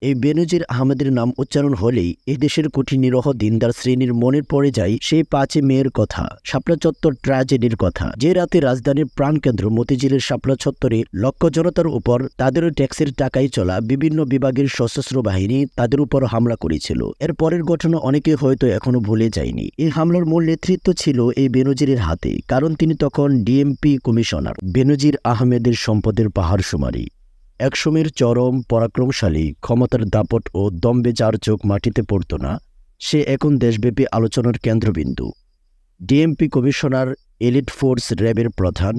এই বেনজির আহমেদের নাম উচ্চারণ হলেই এদেশের কোটি নিরহ দিনদার শ্রেণীর মনে পড়ে যায় সেই 5 মের কথা, শাপলা চত্বর ট্র্যাজেডির কথা। যে রাতে রাজধানীর প্রাণকেন্দ্র মতিঝিলের শাপলা চত্বরে লক্ষ জনতার উপর তাদেরও ট্যাক্সের টাকায় চলা বিভিন্ন বিভাগের সশস্ত্র বাহিনী তাদের উপর হামলা করেছিল। এর পরের ঘটনা অনেকে হয়তো এখনো ভুলে যায়নি। এই হামলার মূল নেতৃত্ব ছিল এই বেনজিরের হাতে, কারণ তিনি তখন ডিএমপি কমিশনার। বেনজির আহমেদের সম্পদের পাহাড়সুমারি, একসময়ের চরম পরাক্রমশালী, ক্ষমতার দাপট ও দম্বে যার চোখ মাটিতে পড়ত না, সে এখন দেশব্যাপী আলোচনার কেন্দ্রবিন্দু। ডিএমপি কমিশনার, এলিট ফোর্স র্যাবের প্রধান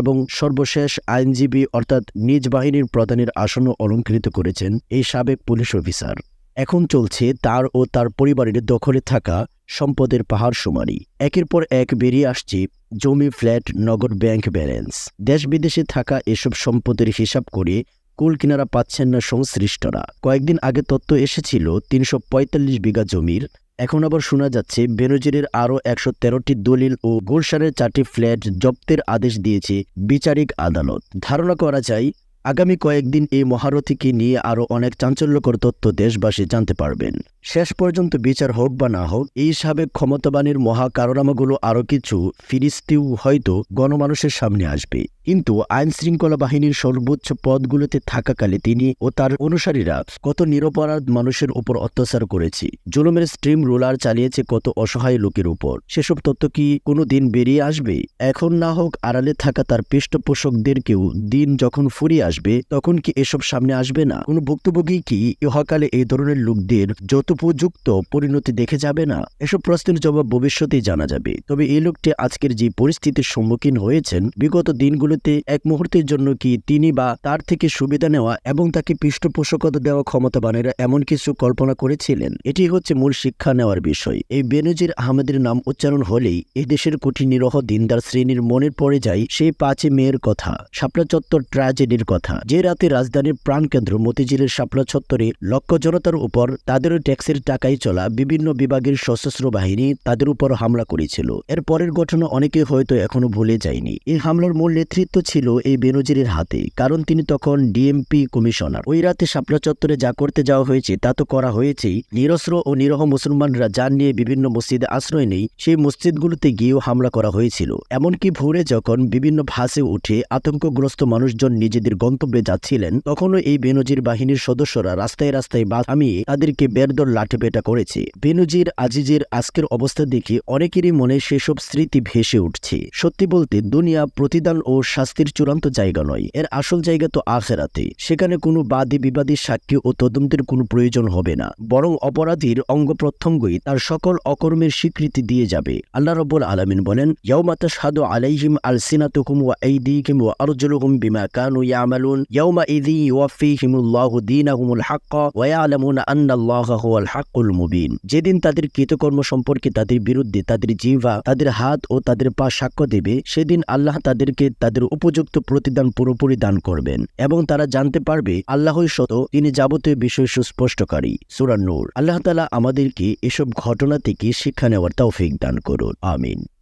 এবং সর্বশেষ আইনজীবী অর্থাৎ নিজ বাহিনীর প্রধানের আসন অলঙ্কৃত করেছেন এই সাবেক পুলিশ অফিসার। এখন চলছে তার ও তার পরিবারের দখলে থাকা সম্পদের পাহাড়সুমারি। একের পর এক বেরিয়ে আসছে জমি, ফ্ল্যাট, নগদ ব্যাংক ব্যালেন্স। দেশ বিদেশে থাকা এসব সম্পদের হিসাব করে কুল কিনারা পাচ্ছেন না সংশ্লিষ্টরা। কয়েকদিন আগে তথ্য এসেছিল 345 বিঘা জমির। এখন আবার শোনা যাচ্ছে বেনজিরের আরও 113টি দলিল ও গুলশানের 4টি ফ্ল্যাট জব্দের আদেশ দিয়েছে বিচারিক আদালত। ধারণা করা যায় আগামী কয়েকদিন এই মহারথীকে নিয়ে আরও অনেক চাঞ্চল্যকর তথ্য দেশবাসী জানতে পারবেন। শেষ পর্যন্ত বিচার হোক বা না হোক, এই সাবেক ক্ষমতাবানের মহা কারনামাগুলো আরও কিছু ফিরিস্তিও হয়তো গণমানুষের সামনে আসবে। কিন্তু আইন শৃঙ্খলা বাহিনীর সর্বোচ্চ পদগুলোতে থাকাকালে তিনি ও তার অনুসারীরা কত নিরপরাধ মানুষের উপর অত্যাচার করেছে, জুলুমের স্ট্রিম রোলার চালিয়েছে কত অসহায় লোকের উপর। সেসব তথ্য কি কোনো দিন বেরিয়ে আসবে? এখন না হোক, আড়ালে থাকা তার পৃষ্ঠপোষকদেরকেও দিন যখন ফুরিয়ে আসবে, তখন কি এসব সামনে আসবে না? কোনো ভুক্তভোগী কি ইহকালে এই ধরনের লোকদের যথোপযুক্ত পরিণতি দেখে যাবে না? এসব প্রশ্নের জবাব ভবিষ্যতেই জানা যাবে। তবে এই লোকটি আজকের যে পরিস্থিতির সম্মুখীন হয়েছেন, বিগত দিনগুলোতে এক মুহূর্তের জন্য কি তিনি বা তার থেকে সুবিধা নেওয়া এবং তাকে পৃষ্ঠপোষকতা দেওয়া ক্ষমতাবানেরা এমন কিছু কল্পনা করেছিলেন? এটি হচ্ছে মূল শিক্ষা নেওয়ার বিষয়। এই বেনজির আহমেদের নাম উচ্চারণ হলেই এই দেশের কোটি নিরহ দিনদার শ্রেণীর মনে পড়ে যায় সেই 5 মের কথা, শাপলা চত্বর ট্র্যাজেডির কথা। যে রাতে রাজধানীর প্রাণকেন্দ্র মতিঝিলের শাপলা চত্বরে লক্ষ জনতার উপর তাদেরও ট্যাক্সের টাকায় চলা বিভিন্ন বিভাগের সশস্ত্র বাহিনী তাদের উপর হামলা করেছিল। এর পরের ঘটনা অনেকে হয়তো এখনো ভুলে যায়নি। এই হামলার মূল নেতৃত্ব ছিল এই বেনজিরের হাতে, কারণ তিনি তখন ডিএমপি কমিশনার। ওই রাতে শাপলা চত্বরে যা করতে যাওয়া হয়েছে তা তো করা হয়েছেই। নিরস্ত্র ও নিরহ মুসলমানরা যান নিয়ে বিভিন্ন মসজিদে আশ্রয় নেই, সেই মসজিদগুলোতে গিয়েও হামলা করা হয়েছিল। এমনকি ভোরে যখন বিভিন্ন ভাসে উঠে আতঙ্কগ্রস্ত মানুষজন নিজেদের গন্তব্যে যাচ্ছিলেন, তখনও এই বেনজির বাহিনীর সদস্যরা রাস্তায় রাস্তায় বাস থামিয়ে তাদেরকে বেরদর লাঠিপেটা করেছে। বেনজির আজিজের আজকের অবস্থা দেখে অনেকেরই মনে সেসব স্মৃতি ভেসে উঠছে। সত্যি বলতে, দুনিয়া প্রতিদান ও শাস্তির চূড়ান্ত জায়গা নয়, এর আসল জায়গা তো আখিরাতে। সেখানে কোনো বাদী বিবাদী সাক্ষী ও তদন্তের কোনো প্রয়োজন হবে না, বরং অপরাধীর অঙ্গ প্রত্যঙ্গই তার সকল অকর্মের স্বীকৃতি দিয়ে যাবে। আল্লাহ রাব্বুল আলামিন বলেন, ইয়াউমা তাশহাদু আলাইহিম আলসিনাতুহুম ওয়া আইদিহিম ওয়া আরজুলুহুম বিমা কানু ইয়ামালুন ইয়াউমা ইযি ইউওয়াফিহিমুল্লাহু দীনাহুমুল হাক্কা ওয়া ইয়ালামুনা আন্নাল্লাহা হুয়াল হাক্কুল মুবিন। যেদিন তাদের কৃতকর্ম সম্পর্কে তাদের বিরুদ্ধে তাদের জিহ্বা, তাদের হাত ও তাদের পা সাক্ষ্য দেবে, সেদিন আল্লাহ তাদেরকে তাদের উপযুক্ত প্রতিদান পুরোপুরি দান করবেন এবং তারা জানতে পারবে আল্লাহই সত্য, তিনি যাবতীয় বিষয় সুস্পষ্টকারী। সূরা নূর। আল্লাহ তাআলা আমাদেরকে এসব ঘটনা থেকে শিক্ষা নেওয়ার তৌফিক দান করুন। আমিন।